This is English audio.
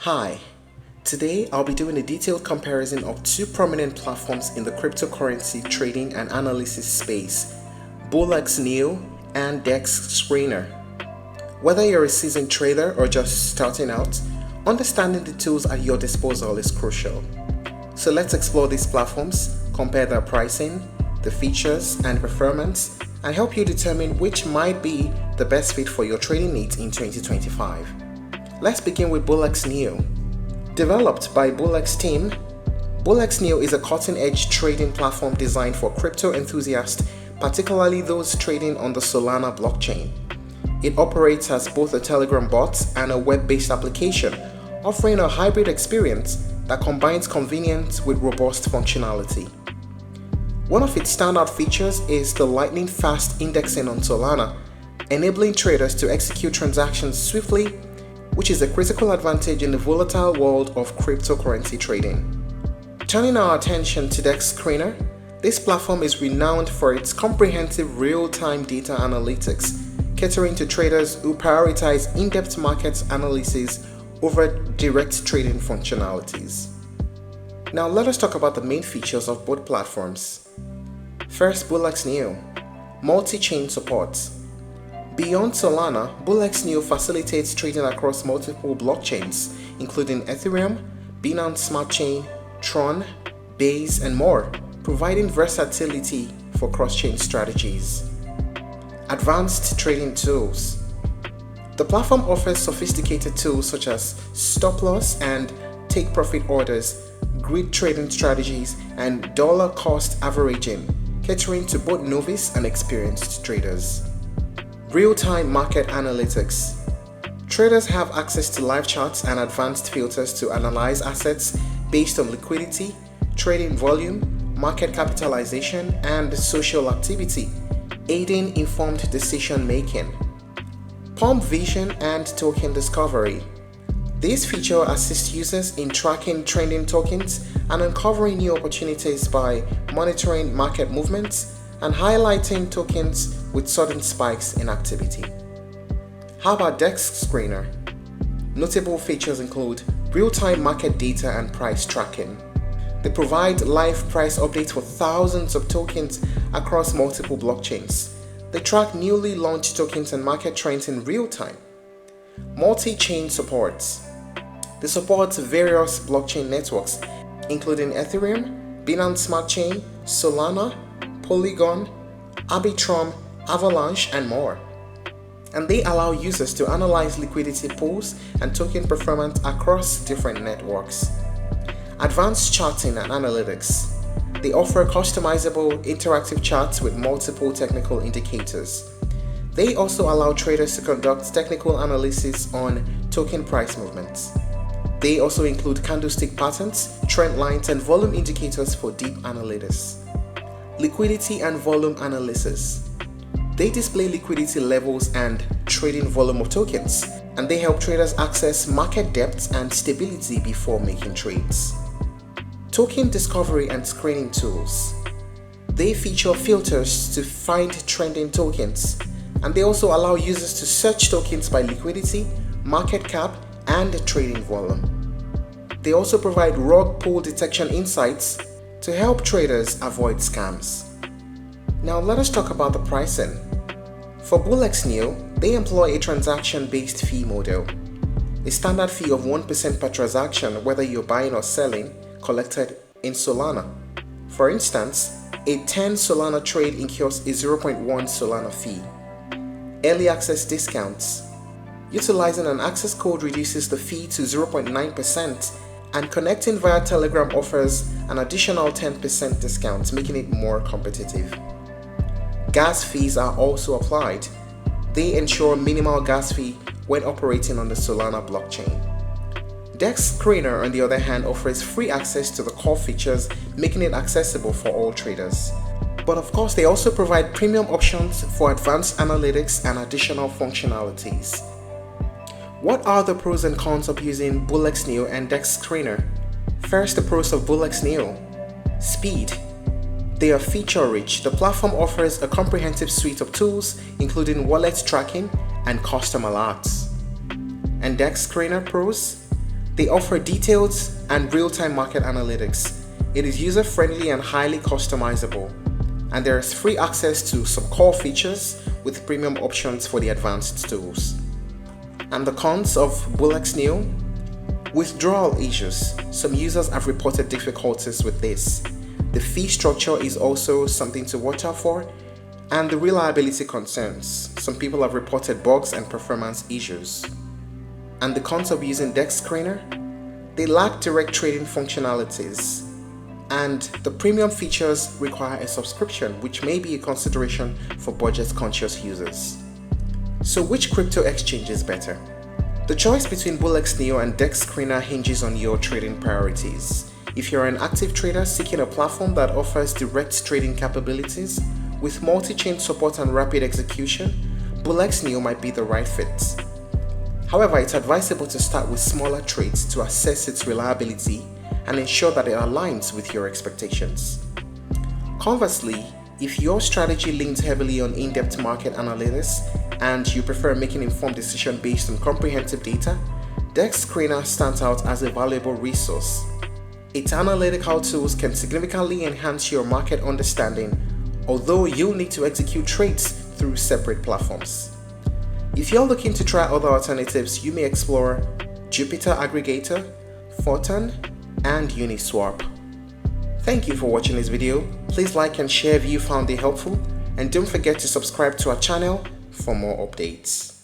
Hi, today I'll be doing a detailed comparison of two prominent platforms in the cryptocurrency trading and analysis space, BullX Neo and Dexscreener. Whether you're a seasoned trader or just starting out, understanding the tools at your disposal is crucial. So let's explore these platforms, compare their pricing, the features and performance, and help you determine which might be the best fit for your trading needs in 2025. Let's begin with BullX Neo. Developed by BullX team, BullX Neo is a cutting-edge trading platform designed for crypto enthusiasts, particularly those trading on the Solana blockchain. It operates as both a Telegram bot and a web-based application, offering a hybrid experience that combines convenience with robust functionality. One of its standout features is the lightning-fast indexing on Solana, enabling traders to execute transactions swiftly, which is a critical advantage in the volatile world of cryptocurrency trading. Turning our attention to Dexscreener, this platform is renowned for its comprehensive real-time data analytics, catering to traders who prioritize in-depth market analysis over direct trading functionalities. Now let us talk about the main features of both platforms. First, BullX Neo, multi-chain support. Beyond Solana, BullX Neo facilitates trading across multiple blockchains, including Ethereum, Binance Smart Chain, Tron, Base, and more, providing versatility for cross-chain strategies. Advanced trading tools. The platform offers sophisticated tools such as stop-loss and take-profit orders, grid trading strategies, and dollar-cost averaging, catering to both novice and experienced traders. Real-time market analytics. Traders have access to live charts and advanced filters to analyze assets based on liquidity, trading volume, market capitalization, and social activity, aiding informed decision-making. Pump vision and token discovery. This feature assists users in tracking trending tokens and uncovering new opportunities by monitoring market movements and highlighting tokens with sudden spikes in activity. How about Dexscreener? Notable features include real-time market data and price tracking. They provide live price updates for thousands of tokens across multiple blockchains. They track newly launched tokens and market trends in real time. Multi-chain supports. They support various blockchain networks, including Ethereum, Binance Smart Chain, Solana, Polygon, Arbitrum, Avalanche, and more. And they allow users to analyze liquidity pools and token performance across different networks. Advanced charting and analytics. They offer customizable interactive charts with multiple technical indicators. They also allow traders to conduct technical analysis on token price movements. They also include candlestick patterns, trend lines, and volume indicators for deep analysis. Liquidity and volume analysis. They display liquidity levels and trading volume of tokens, and they help traders access market depth and stability before making trades. Token discovery and screening tools. They feature filters to find trending tokens, and they also allow users to search tokens by liquidity, market cap, and trading volume. They also provide rug pull detection insights to help traders avoid scams. Now let us talk about the pricing. For BullX Neo, they employ a transaction-based fee model. A standard fee of 1% per transaction, whether you're buying or selling, collected in Solana. For instance, a 10 Solana trade incurs a 0.1 Solana fee. Early access discounts. Utilizing an access code reduces the fee to 0.9%, and connecting via Telegram offers an additional 10% discount, making it more competitive. Gas fees are also applied. They ensure minimal gas fee when operating on the Solana blockchain. Dexscreener, on the other hand, offers free access to the core features, making it accessible for all traders. But of course, they also provide premium options for advanced analytics and additional functionalities. What are the pros and cons of using BullX Neo and Dexscreener? First, the pros of BullX Neo. Speed. They are feature-rich. The platform offers a comprehensive suite of tools, including wallet tracking and custom alerts. And Dexscreener pros? They offer detailed and real-time market analytics. It is user-friendly and highly customizable. And there is free access to some core features with premium options for the advanced tools. And the cons of BullX Neo? Withdrawal issues. Some users have reported difficulties with this. The fee structure is also something to watch out for, and the reliability concerns. Some people have reported bugs and performance issues. And the cons of using Dexscreener? They lack direct trading functionalities, and the premium features require a subscription, which may be a consideration for budget-conscious users. So which crypto exchange is better? The choice between BullX Neo and Dexscreener hinges on your trading priorities. If you're an active trader seeking a platform that offers direct trading capabilities with multi-chain support and rapid execution, BullX Neo might be the right fit. However, it's advisable to start with smaller trades to assess its reliability and ensure that it aligns with your expectations. Conversely, if your strategy leans heavily on in-depth market analysis and you prefer making informed decisions based on comprehensive data, Dexscreener stands out as a valuable resource. Its analytical tools can significantly enhance your market understanding, although you'll need to execute trades through separate platforms. If you're looking to try other alternatives, you may explore Jupiter Aggregator, Photon, and Uniswap. Thank you for watching this video. Please like and share if you found it helpful, and don't forget to subscribe to our channel for more updates.